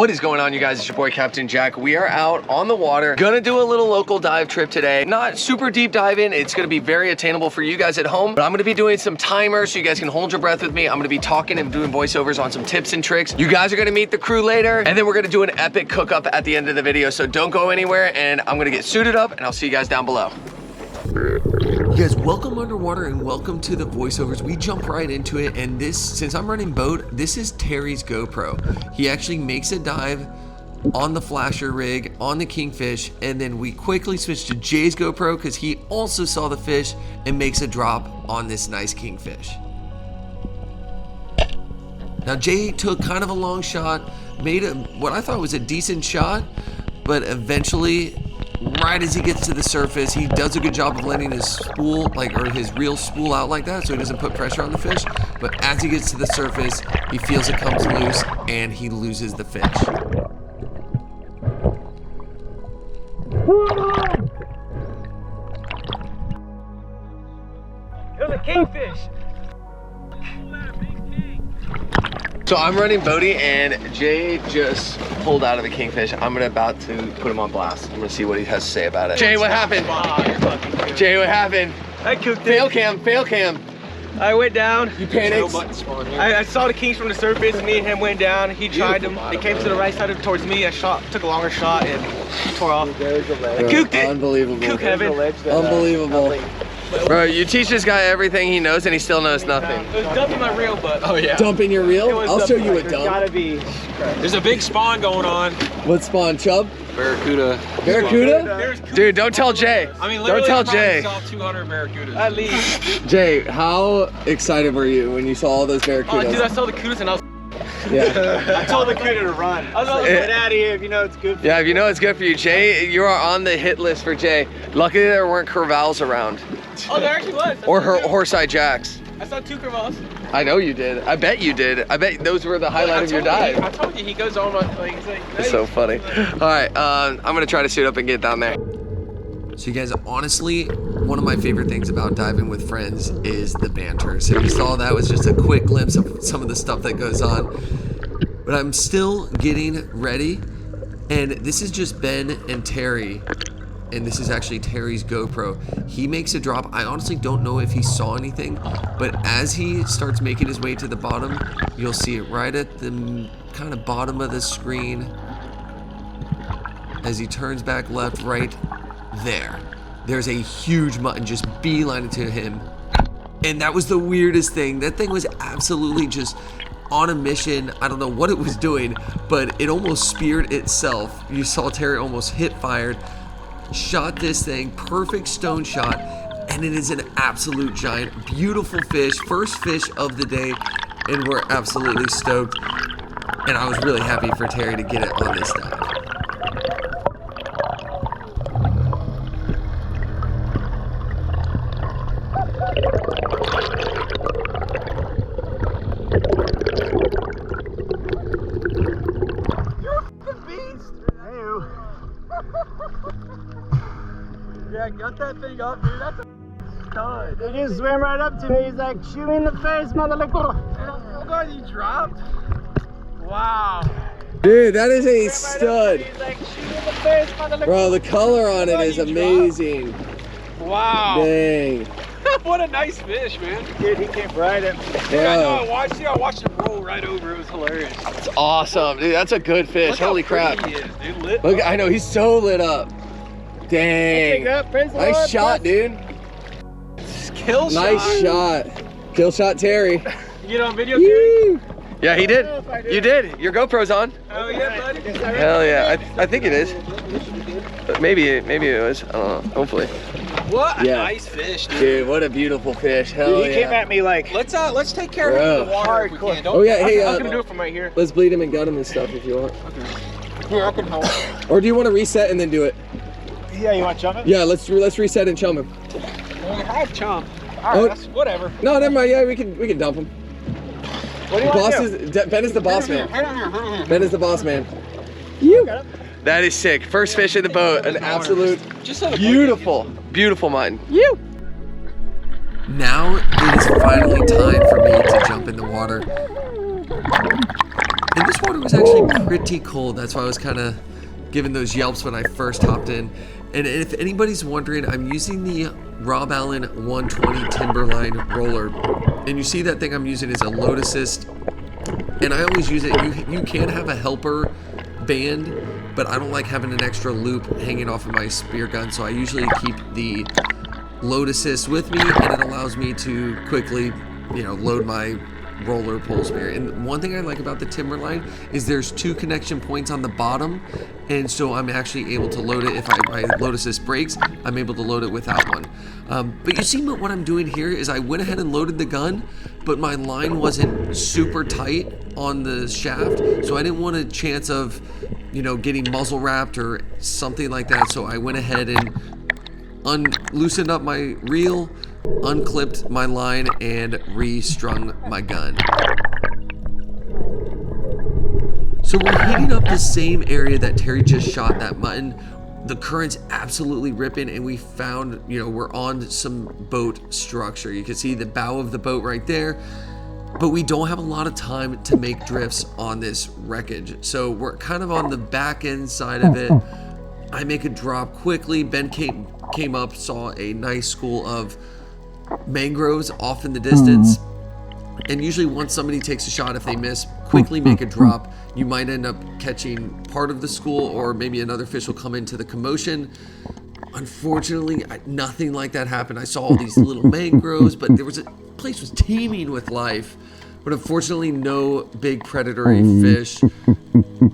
What is going on, you guys? It's your boy Captain Jack. We are out on the water, gonna do a little local dive trip today. Not super deep diving, it's gonna be very attainable for you guys at home, but I'm gonna be doing some timers so you guys can hold your breath with me. I'm gonna be talking and doing voiceovers on some tips and tricks. You guys are gonna meet the crew later, and then we're gonna do an epic cook up at the end of the video, so don't go anywhere, and I'm gonna get suited up, and I'll see you guys down below. You guys, welcome underwater and welcome to the voiceovers. We jump right into it, and this, since I'm running boat, this is Terry's GoPro. He actually makes a dive on the flasher rig, on the kingfish, and then we quickly switch to Jay's GoPro because he also saw the fish and makes a drop on this nice kingfish. Now Jay took kind of a long shot, made what I thought was a decent shot, but eventually, right as he gets to the surface, he does a good job of letting his spool, or his reel spool out like that so he doesn't put pressure on the fish. But as he gets to the surface, he feels it comes loose and he loses the fish. It was a kingfish. So I'm running Bodie and Jay just pulled out of the kingfish. I'm about to put him on blast. I'm gonna see what he has to say about it. Jay, what happened? Jay, what happened? I cooked it. Fail cam, fail cam. I went down. You panicked? I saw the kings from the surface. Me and him went down. He tried them. They came to the right side towards me. I took a longer shot and tore off. I cooked it. Unbelievable. Cook heaven. Unbelievable. Bro, you teach this guy everything he knows and he still knows nothing. It was dumping my reel, but Dumping your reel? I'll show you a dump. Gotta be. There's a big spawn going on. What spawn, chub? Barracuda. Barracuda? Dude, don't tell Jay. I mean, don't tell Jay. Saw 200 barracudas. At least. Jay, how excited were you when you saw all those barracudas? Oh, dude, I saw the kudas and I was. Yeah. I told the cuda to run. I was like, get out of here if you know it's good for you. Yeah, if you know it's good for you. Jay, you are on the hit list for Jay. Luckily there weren't crevalles around. Oh, there actually was. Or horse-eye jacks. I saw 2 crevalles. I know you did. I bet you did. I bet those were the highlight of your dive. I told you, he goes on like, he's like, It's so funny. All right, I'm gonna try to suit up and get down there. So you guys, honestly, one of my favorite things about diving with friends is the banter. So you saw that was just a quick glimpse of some of the stuff that goes on. But I'm still getting ready, and this is just Ben and Terry, and this is actually Terry's GoPro. He makes a drop. I honestly don't know if he saw anything, but as he starts making his way to the bottom, you'll see it right at the kind of bottom of the screen. As he turns back left, right there. There's a huge mutton just beelining to him. And that was the weirdest thing. That thing was absolutely just on a mission. I don't know what it was doing, but it almost speared itself. You saw Terry almost hit fired, shot this thing, perfect stone shot, and it is an absolute giant, beautiful fish, first fish of the day, and we're absolutely stoked. And I was really happy for Terry to get it on this dive. Yeah, got that thing up, dude. That's a stud. He just swam right up to me. He's like, shoot me in the face, motherfucker. Oh god, you dropped? Wow. Dude, that is a stud. He's like, shoot me in the face, motherfucker. Bro, the color on it is amazing. Wow. Dang. What a nice fish, man. Dude, he came right at me. Yeah, I know, I watched him roll right over. It was hilarious. That's awesome. Dude, that's a good fish. Look Holy how crap. pretty he is, dude. Lit Look, up. I know, he's so lit up. Dang. Nice shot, dude. Kill shot. Nice shot. Kill shot, Terry. You get on video, Terry? Yeah, he did. You did. Your GoPro's on. Oh yeah, buddy. Hell yeah. I think it is. But maybe it was. I don't know. Hopefully. What a Yeah. nice fish, dude. Dude, what a beautiful fish. Hell He came at me like Let's take care of him in the water if we can. Oh yeah, hey, I can do it from right here. let's bleed him and gut him and stuff if you want. Here, I can help. Or do you want to reset and then do it? Yeah, you want to chum it? Yeah, let's reset and chum him. We have chomp. Oh. Alright, whatever. No, never mind. Yeah, we can dump him. What do you want to do? Ben is the boss man. Right on here. Ben is the boss man. You. That is sick. First fish in the boat. An absolute beautiful mutton. You. Now it is finally time for me to jump in the water. And this this water was actually pretty cold. That's why I was kind of giving those yelps when I first hopped in. And if anybody's wondering, I'm using the Rob Allen 120 Timberline roller. And you see that thing I'm using is a load assist. And I always use it. You can have a helper band, but I don't like having an extra loop hanging off of my spear gun. So I usually keep the load assist with me, and it allows me to quickly, load my roller pole spear. And one thing I like about the Timberline is there's 2 connection points on the bottom, and so I'm actually able to load it. If my load assist breaks, I'm able to load it without one. But you see what I'm doing here is I went ahead and loaded the gun, but my line wasn't super tight on the shaft, so I didn't want a chance of getting muzzle wrapped or something like that. So I went ahead and loosened up my reel, unclipped my line, and restrung my gun. So we're heating up the same area that Terry just shot that mutton. The current's absolutely ripping, and we found, we're on some boat structure. You can see the bow of the boat right there, but we don't have a lot of time to make drifts on this wreckage. So we're kind of on the back end side of it. I make a drop quickly. Ben came up, saw a nice school of mangroves off in the distance, and usually once somebody takes a shot, if they miss, quickly make a drop. You might end up catching part of the school, or maybe another fish will come into the commotion. Unfortunately, nothing like that happened. I saw all these little mangroves, but place was teeming with life, but unfortunately no big predatory fish.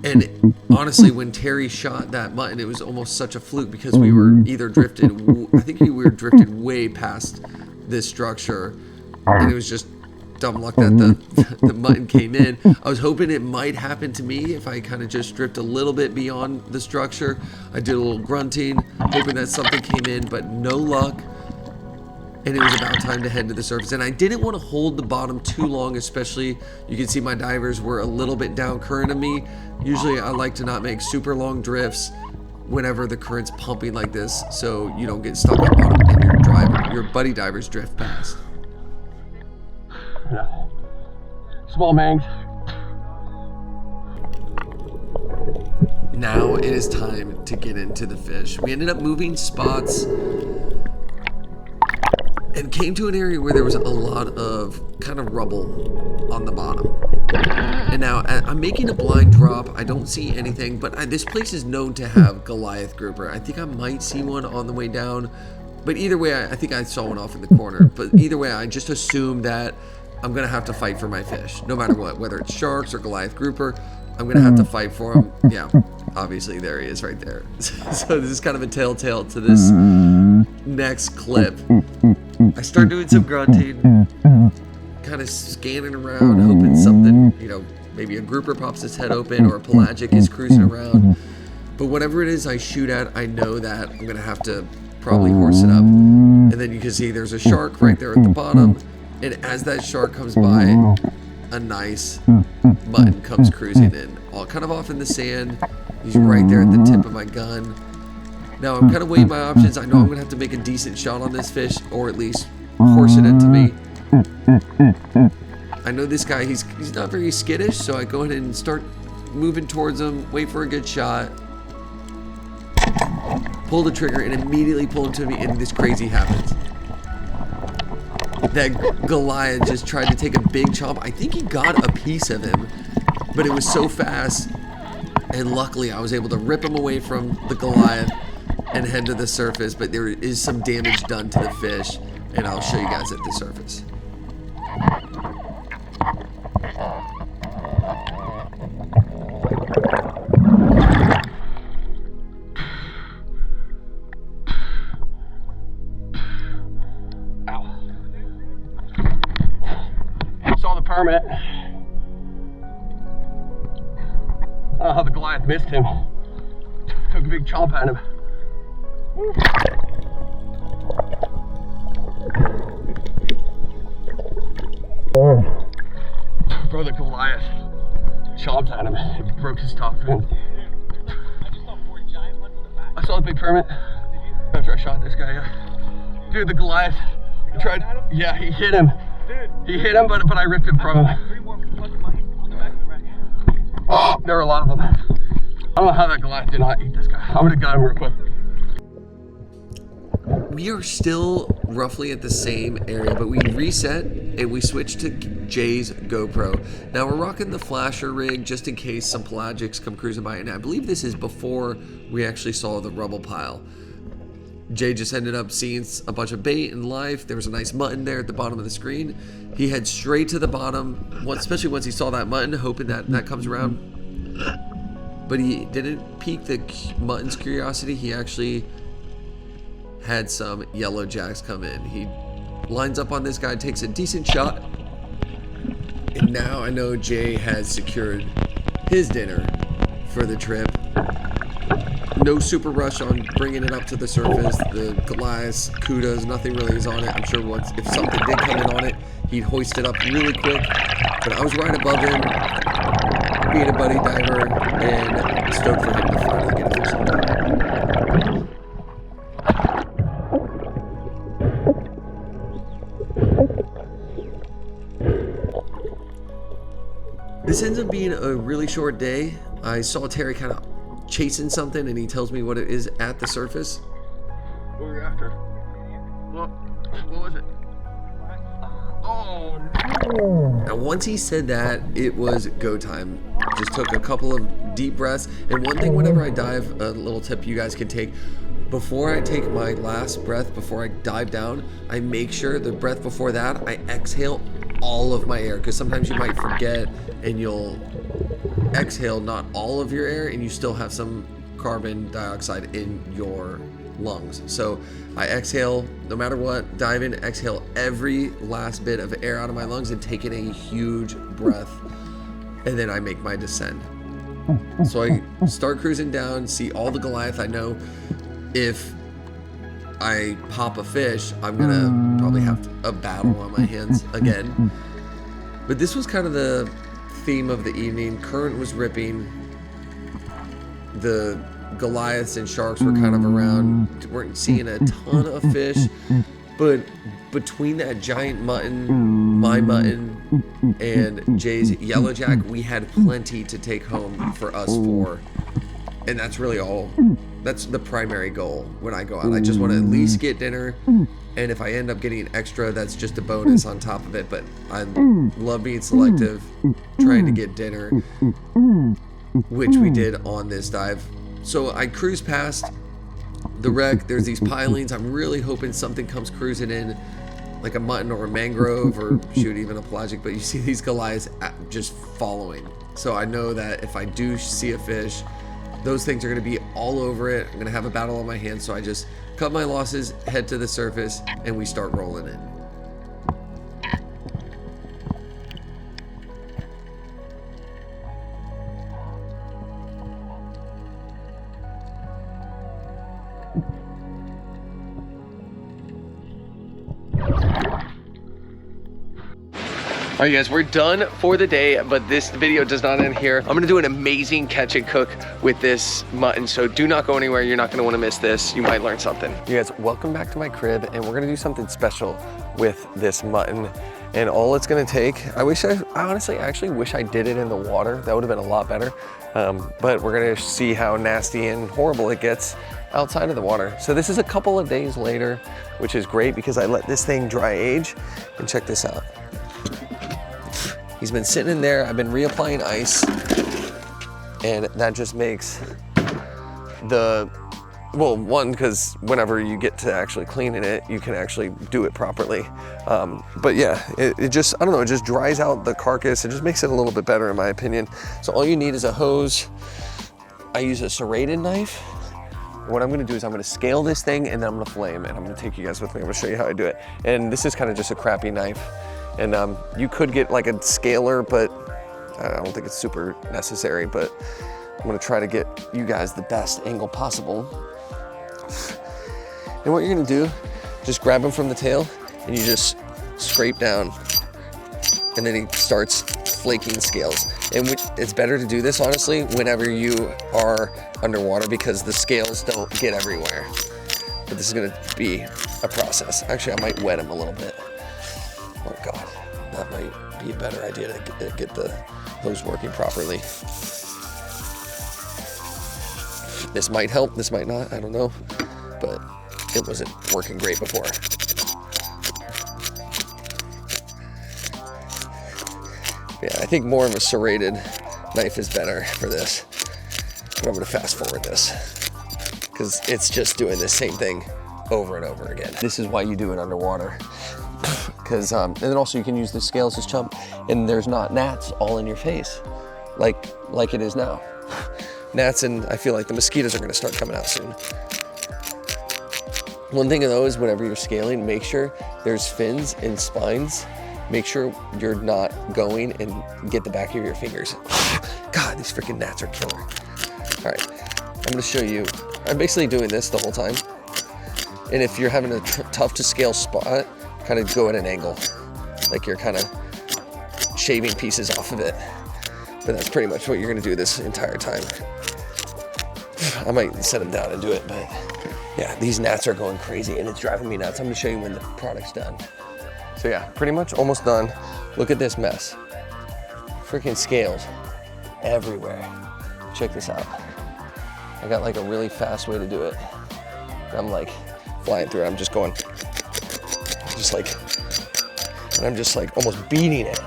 And honestly, when Terry shot that mutton, it was almost such a fluke, because we were either drifted, I think we were drifted way past this structure, and it was just dumb luck that the mutton came in. I was hoping it might happen to me if I kind of just drift a little bit beyond the structure. I did a little grunting, hoping that something came in, but no luck. And it was about time to head to the surface. And I didn't want to hold the bottom too long, especially, you can see my divers were a little bit down current of me. Usually I like to not make super long drifts whenever the current's pumping like this, so you don't get stuck on bottom and your buddy divers drift past. Yeah. Small mangs. Now it is time to get into the fish. We ended up moving spots and came to an area where there was a lot of kind of rubble on the bottom. And now I'm making a blind drop. I don't see anything, but this place is known to have Goliath grouper. I think I might see one on the way down, but either way, I think I saw one off in the corner. But either way, I just assumed that I'm gonna have to fight for my fish, no matter what, whether it's sharks or Goliath grouper. I'm gonna have to fight for him. Yeah, obviously there he is right there. So this is kind of a telltale to this next clip. I start doing some grunting, kind of scanning around, hoping something, maybe a grouper pops his head open or a pelagic is cruising around. But whatever it is I shoot at, I know that I'm gonna have to probably horse it up. And then you can see there's a shark right there at the bottom. And as that shark comes by, a nice mutton comes cruising in, all kind of off in the sand. He's right there at the tip of my gun. Now I'm kind of weighing my options. I know I'm gonna have to make a decent shot on this fish, or at least horse it into me. I know this guy, he's not very skittish, so I go ahead and start moving towards him, wait for a good shot, pull the trigger, and immediately pull him to me, and this crazy happens. That Goliath just tried to take a big chomp. I think he got a piece of him, but it was so fast, and luckily I was able to rip him away from the Goliath and head to the surface. But there is some damage done to the fish, and I'll show you guys at the surface. Saw the permit. I don't know how the Goliath missed him. Took a big chomp at him. Bro, the Goliath chomped at him. It broke his top fin. I saw the big permit after I shot this guy. Yeah. Dude, the Goliath tried. Yeah, he hit him. He hit him, but I ripped him from him. There were a lot of them. I don't know how that Goliath did not eat this guy. I'm gonna gut him real quick. We are still roughly at the same area, but we reset and we switched to Jay's GoPro. Now we're rocking the flasher rig just in case some pelagics come cruising by, and I believe this is before we actually saw the rubble pile. Jay just ended up seeing a bunch of bait and life. There was a nice mutton there at the bottom of the screen. He heads straight to the bottom, especially once he saw that mutton, hoping that that comes around. But he didn't pique the mutton's curiosity. He actually had some yellow jacks come in. He lines up on this guy, takes a decent shot, and now I know Jay has secured his dinner for the trip. No super rush on bringing it up to the surface. The Goliath, kudos, nothing really is on it. I'm sure once if something did come in on it, he'd hoist it up really quick. But I was right above him, being a buddy diver, and stoked for him to finally get a fish on. This ends up being a really short day. I saw Terry kind of chasing something, and he tells me what it is at the surface. What were you after? What was it? Oh no! Now once he said that, it was go time. Just took a couple of deep breaths, and one thing whenever I dive, a little tip you guys can take, before I take my last breath, before I dive down, I make sure the breath before that, I exhale all of my air, because sometimes you might forget and you'll exhale not all of your air and you still have some carbon dioxide in your lungs. So I exhale no matter what, dive in, exhale every last bit of air out of my lungs and take in a huge breath, and then I make my descent. So I start cruising down, see all the Goliath. I know if I pop a fish, I'm gonna probably have a battle on my hands again. But this was kind of the theme of the evening. Current was ripping. The Goliaths and sharks were kind of around. Weren't seeing a ton of fish, but between that giant mutton, my mutton, and Jay's yellowjack, we had plenty to take home for us four. And that's really all. That's the primary goal when I go out. I just want to at least get dinner. And if I end up getting extra, that's just a bonus on top of it. But I love being selective, trying to get dinner, which we did on this dive. So I cruise past the wreck. There's these pilings. I'm really hoping something comes cruising in, like a mutton or a mangrove, or shoot, even a pelagic. But you see these Goliaths just following. So I know that if I do see a fish, those things are going to be all over it. I'm going to have a battle on my hands. So I just cut my losses, head to the surface, and we start rolling in. All right, guys, we're done for the day, but this video does not end here. I'm gonna do an amazing catch and cook with this mutton, so do not go anywhere. You're not gonna wanna miss this. You might learn something. You guys, welcome back to my crib, and we're gonna do something special with this mutton. And all it's gonna take, I honestly actually wish I did it in the water. That would have been a lot better. But we're gonna see how nasty and horrible it gets outside of the water. So this is a couple of days later, which is great because I let this thing dry age. And check this out. He's been sitting in there. I've been reapplying ice, and that just makes the, well, one, because whenever you get to actually cleaning it, you can actually do it properly. But yeah, it just, I don't know, it just dries out the carcass. It just makes it a little bit better in my opinion. So all you need is a hose. I use a serrated knife. What I'm gonna do is I'm gonna scale this thing, and then I'm gonna flame, and I'm gonna take you guys with me. I'm gonna show you how I do it. And this is kind of just a crappy knife. And you could get like a scaler, but I don't think it's super necessary, but I'm gonna try to get you guys the best angle possible. And what you're gonna do, just grab him from the tail and you just scrape down, and then he starts flaking scales. And it's better to do this, honestly, whenever you are underwater, because the scales don't get everywhere. But this is gonna be a process. Actually, I might wet him a little bit. Oh God, that might be a better idea to get the hose working properly. This might help, this might not, I don't know, but it wasn't working great before. Yeah, I think more of a serrated knife is better for this. But I'm gonna fast forward this because it's just doing the same thing over and over again. This is why you do it underwater. Because, and then also you can use the scales as chump, and there's not gnats all in your face like it is now. Gnats, and I feel like the mosquitoes are gonna start coming out soon. One thing though is whenever you're scaling, make sure there's fins and spines. Make sure you're not going and get the back of your fingers. God, these freaking gnats are killer. All right, I'm gonna show you. I'm basically doing this the whole time. And if you're having a tough to scale spot, kind of go at an angle. Like you're kind of shaving pieces off of it. But that's pretty much what you're gonna do this entire time. I might set them down and do it, but yeah, these gnats are going crazy and it's driving me nuts. I'm gonna show you when the product's done. So yeah, pretty much almost done. Look at this mess. Freaking scales everywhere. Check this out. I got like a really fast way to do it. I'm like flying through it. I'm just going, and I'm just like almost beating it.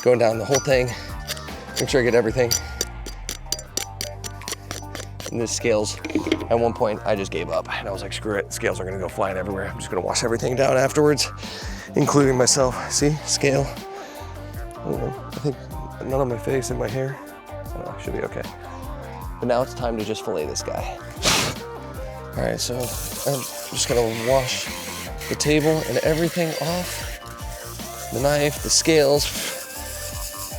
Going down the whole thing. Make sure I get everything. And the scales, at one point I just gave up and I was like, screw it, scales are gonna go flying everywhere. I'm just gonna wash everything down afterwards, including myself. See, scale. I don't know, I think none on my face and my hair. I don't know, should be okay. But now it's time to just fillet this guy. All right, so I'm just gonna wash the table and everything off. The knife, the scales,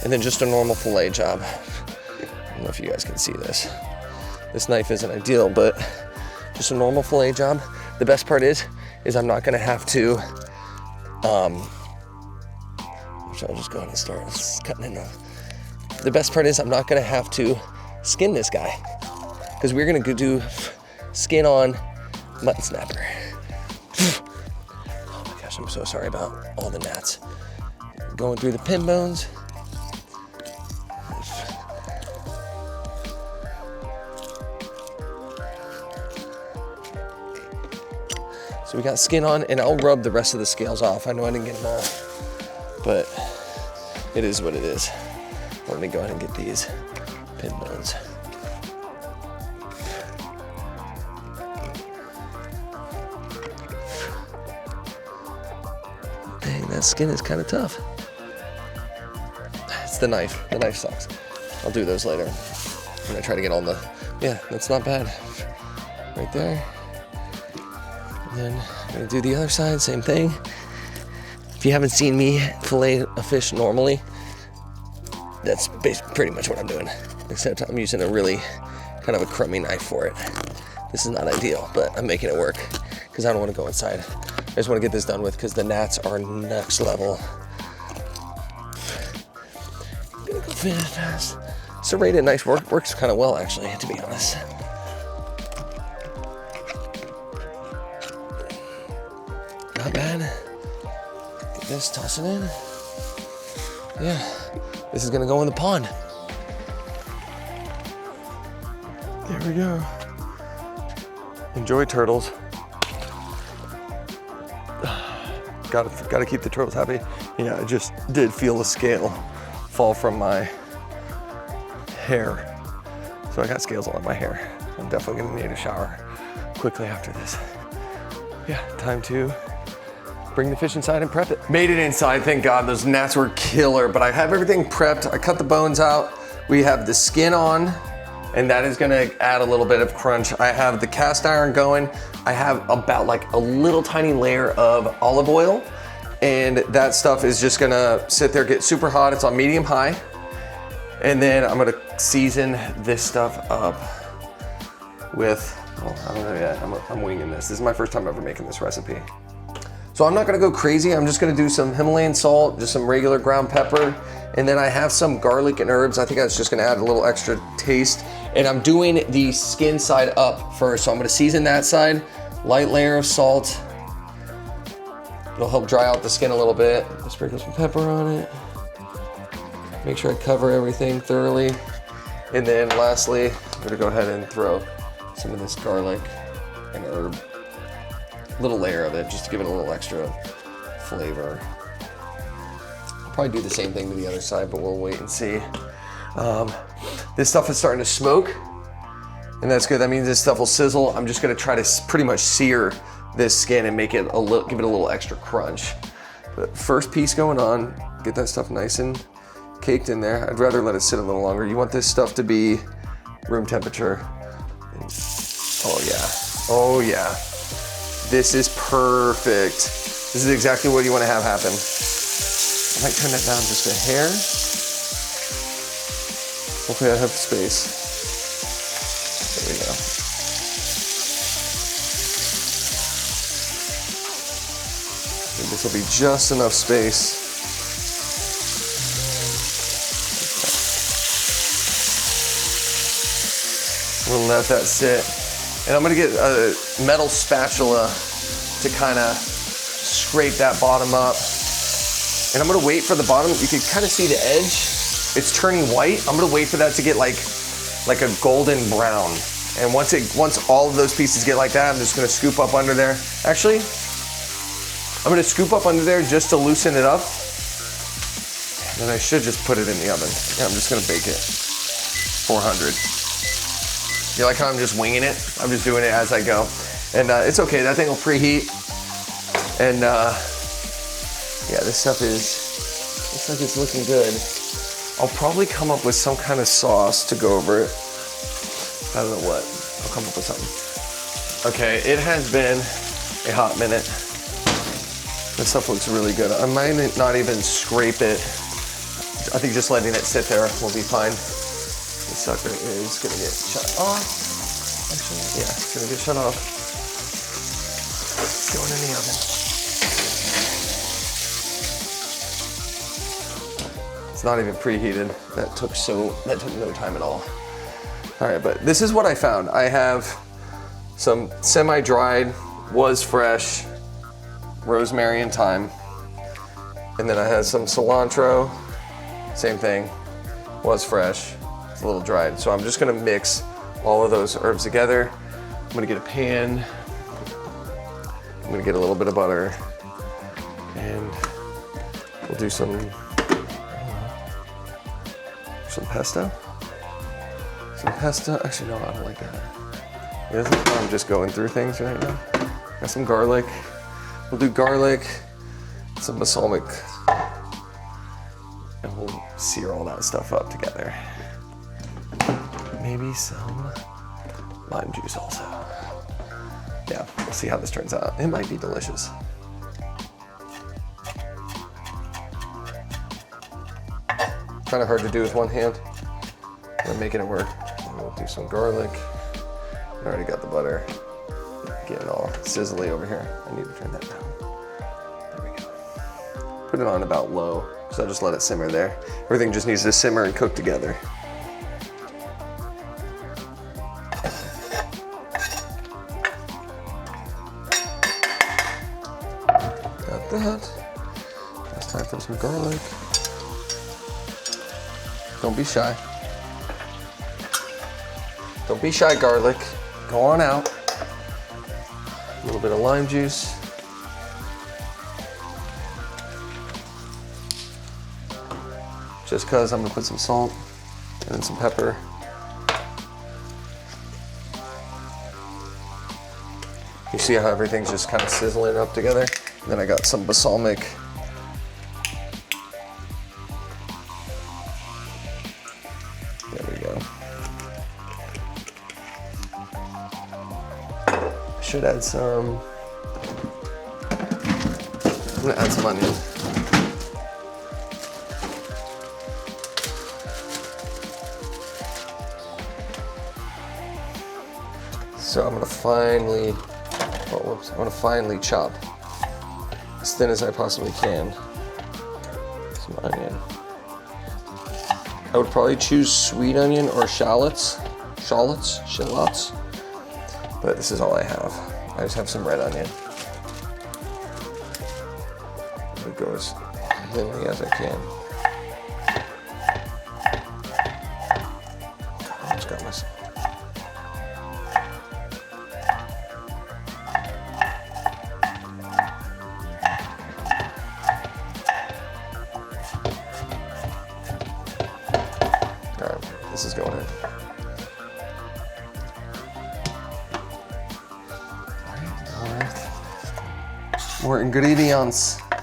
and then just a normal fillet job. I don't know if you guys can see this. This knife isn't ideal, but just a normal fillet job. The best part is I'm not gonna have to, which I'll just go ahead and start cutting it off. The best part is I'm not gonna have to skin this guy because we're gonna go do skin on mutton snapper. Oh my gosh, I'm so sorry about all the gnats. Going through the pin bones. So we got skin on, and I'll rub the rest of the scales off. I know I didn't get them all, but it is what it is. Let me go ahead and get these pin bones. Dang, that skin is kind of tough. It's the knife. The knife sucks. I'll do those later. I'm gonna try to get all the, yeah, that's not bad. Right there. And then I'm gonna do the other side, same thing. If you haven't seen me fillet a fish normally, that's pretty much what I'm doing. Except I'm using a really kind of a crummy knife for it. This is not ideal, but I'm making it work because I don't want to go inside. I just want to get this done with because the gnats are next level. I'm gonna go fast. Serrated knife works kind of well actually, to be honest. Not bad. Get this, toss it in. Yeah, this is gonna go in the pond. There we go. Enjoy turtles. Gotta keep the turtles happy. Yeah, I just did feel the scale fall from my hair. So I got scales all in my hair. I'm definitely gonna need a shower quickly after this. Yeah, time to bring the fish inside and prep it. Made it inside, thank God. Those gnats were killer, but I have everything prepped. I cut the bones out. We have the skin on, and that is gonna add a little bit of crunch. I have the cast iron going. I have about like a little tiny layer of olive oil, and that stuff is just gonna sit there, get super hot. It's on medium high. And then I'm gonna season this stuff up with, well, I don't know yet, I'm winging this. This is my first time ever making this recipe. So I'm not gonna go crazy. I'm just gonna do some Himalayan salt, just some regular ground pepper, and then I have some garlic and herbs. I think that's just gonna add a little extra taste. And I'm doing the skin side up first. So I'm gonna season that side, light layer of salt. It'll help dry out the skin a little bit. I'll sprinkle some pepper on it. Make sure I cover everything thoroughly. And then lastly, I'm gonna go ahead and throw some of this garlic and herb. A little layer of it just to give it a little extra flavor. I'll probably do the same thing to the other side, but we'll wait and see. This stuff is starting to smoke, and that's good. That means this stuff will sizzle. I'm just gonna try to pretty much sear this skin and make it a little, give it a little extra crunch. But first piece going on, get that stuff nice and caked in there. I'd rather let it sit a little longer. You want this stuff to be room temperature. Oh yeah, oh yeah. This is perfect. This is exactly what you want to have happen. I might turn that down just a hair. Hopefully I have space. There we go. And this will be just enough space. We'll let that sit. And I'm gonna get a metal spatula to kind of scrape that bottom up. And I'm gonna wait for the bottom. You can kind of see the edge. It's turning white. I'm gonna wait for that to get like a golden brown. And once all of those pieces get like that, I'm just gonna scoop up under there. Actually, I'm gonna scoop up under there just to loosen it up. And then I should just put it in the oven. Yeah, I'm just gonna bake it. 400. You like how I'm just winging it? I'm just doing it as I go. And it's okay, that thing will preheat. And yeah, this stuff looks like it's looking good. I'll probably come up with some kind of sauce to go over it. I don't know what, I'll come up with something. Okay, it has been a hot minute. This stuff looks really good. I might not even scrape it. I think just letting it sit there will be fine. This sucker is gonna get shut off. Actually, yeah, it's gonna get shut off. It's going in the oven. It's not even preheated. That took no time at all. All right, but this is what I found. I have some semi-dried, was fresh, rosemary and thyme. And then I had some cilantro, same thing, was fresh, it's a little dried. So I'm just gonna mix all of those herbs together. I'm gonna get a pan. I'm gonna get a little bit of butter. And we'll do some pesto. Some pesto, actually no, I don't like that. I'm just going through things right now. Got some garlic. We'll do garlic, some balsamic, and we'll sear all that stuff up together. Maybe some lime juice also. Yeah, we'll see how this turns out. It might be delicious. Kind of hard to do with one hand. I'm making it work. And we'll do some garlic. I already got the butter. Getting all sizzly over here. I need to turn that down. There we go. Put it on about low, so I'll just let it simmer there. Everything just needs to simmer and cook together. Got that. It's time for some garlic. Don't be shy. Don't be shy, garlic. Go on out. A little bit of lime juice. Just because I'm gonna put some salt and then some pepper. You see how everything's just kind of sizzling up together? And then I got some balsamic. There we go. Should add some, I'm gonna add some onion. So I'm gonna finely, I'm gonna finely chop as thin as I possibly can. Some onion. I would probably choose sweet onion or shallots, but this is all I have. I just have some red onion. It goes as thinly as I can. I almost got myself. More ingredients. Look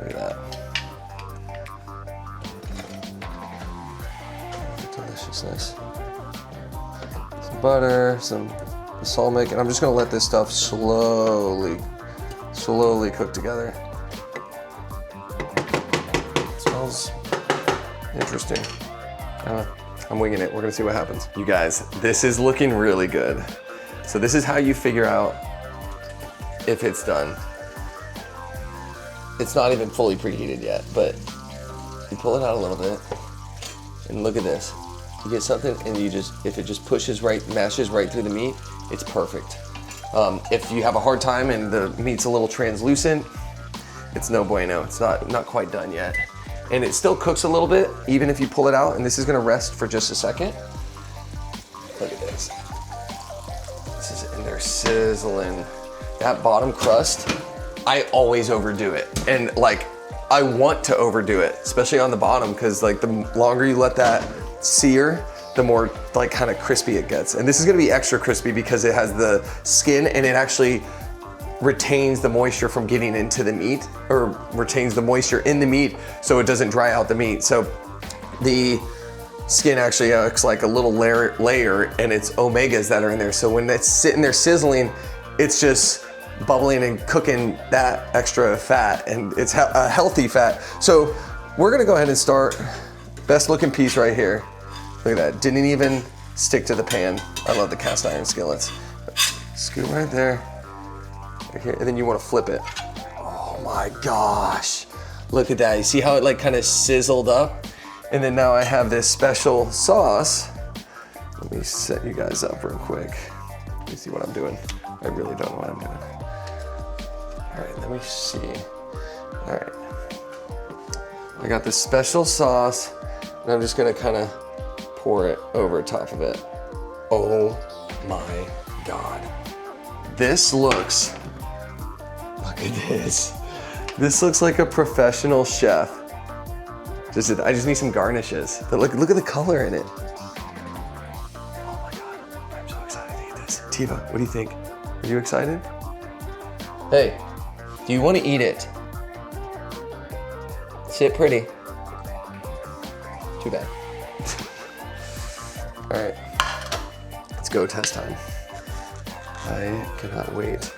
at that. Deliciousness. Some butter, some balsamic, and I'm just gonna let this stuff slowly cook together. It smells interesting. I'm winging it. We're gonna see what happens. You guys, this is looking really good. So this is how you figure out if it's done. It's not even fully preheated yet, but you pull it out a little bit and look at this. You get something and you just, if it just pushes right, mashes right through the meat, it's perfect. If you have a hard time and the meat's a little translucent, it's no bueno. It's not quite done yet. And it still cooks a little bit, even if you pull it out, and this is gonna rest for just a second. Look at this. This is in there sizzling. That bottom crust, I always overdo it. And like, I want to overdo it, especially on the bottom, because like the longer you let that sear, the more like kind of crispy it gets. And this is gonna be extra crispy because it has the skin and it actually retains the moisture from getting into the meat, or retains the moisture in the meat so it doesn't dry out the meat. So the skin actually acts like a little layer and it's omegas that are in there. So when it's sitting there sizzling, it's just bubbling and cooking that extra fat, and it's a healthy fat. So we're gonna go ahead and start. Best looking piece right here. Look at that, didn't even stick to the pan. I love the cast iron skillets. Scoop right there. Right here, and then you wanna flip it. Oh my gosh. Look at that, you see how it like kind of sizzled up? And then now I have this special sauce. Let me set you guys up real quick. Let me see what I'm doing. I really don't know what I'm doing. All right, let me see. All right. I got this special sauce, and I'm just gonna kind of pour it over top of it. Oh my God. This looks, look at this. This looks like a professional chef. I just need some garnishes. But look at the color in it. Oh my God, I'm so excited to eat this. Tiva, what do you think? Are you excited? Hey, do you want to eat it? Sit pretty. Too bad. All right, let's go test time. I cannot wait.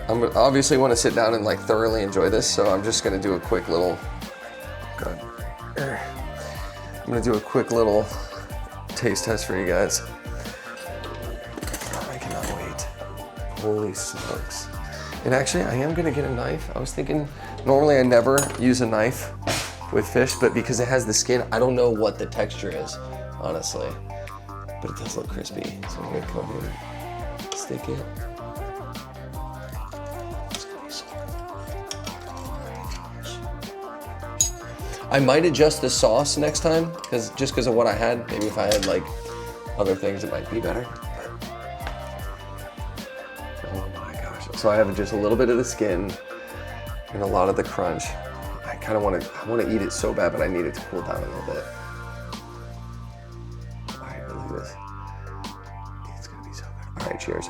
I'm obviously want to sit down and like thoroughly enjoy this, so I'm just gonna do a quick little, God. I'm gonna do a quick little taste test for you guys. I cannot wait. Holy smokes. And actually, I am gonna get a knife. I was thinking, normally I never use a knife with fish, but because it has the skin, I don't know what the texture is, honestly. But it does look crispy. So I'm gonna come in and stick it. I might adjust the sauce next time, just because of what I had. Maybe if I had like other things, it might be better. But, oh my gosh. So I have just a little bit of the skin and a lot of the crunch. I kind of want to eat it so bad, but I need it to cool down a little bit. All right, look at this. It's gonna be so good. All right, cheers.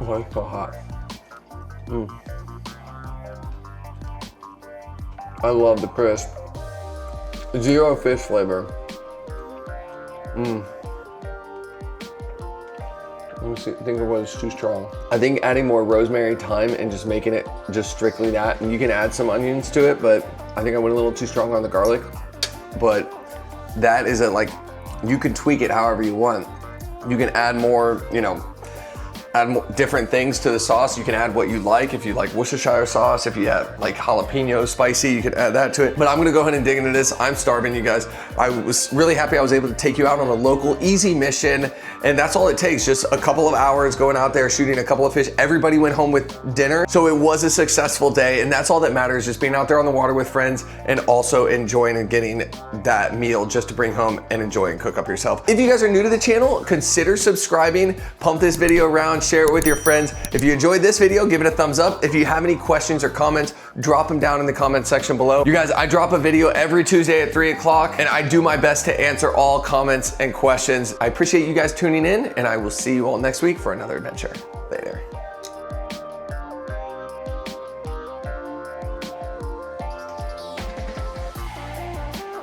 Oh, it's so hot. I love the crisp. Zero fish flavor. Let me see, I think it was too strong. I think adding more rosemary, thyme, and just making it just strictly that, and you can add some onions to it, but I think I went a little too strong on the garlic. But that is you can tweak it however you want. You can add more, add more different things to the sauce. You can add what you like. If you like Worcestershire sauce, if you have like jalapeno spicy, you could add that to it. But I'm gonna go ahead and dig into this. I'm starving, you guys. I was really happy I was able to take you out on a local, easy mission. And that's all it takes, just a couple of hours going out there, shooting a couple of fish. Everybody went home with dinner. So it was a successful day. And that's all that matters, just being out there on the water with friends and also enjoying and getting that meal just to bring home and enjoy and cook up yourself. If you guys are new to the channel, consider subscribing, pump this video around, share it with your friends. If you enjoyed this video, give it a thumbs up. If you have any questions or comments, drop them down in the comment section below. You guys, I drop a video every Tuesday at 3 o'clock, and I do my best to answer all comments and questions. I appreciate you guys tuning in, and I will see you all next week for another adventure. Later.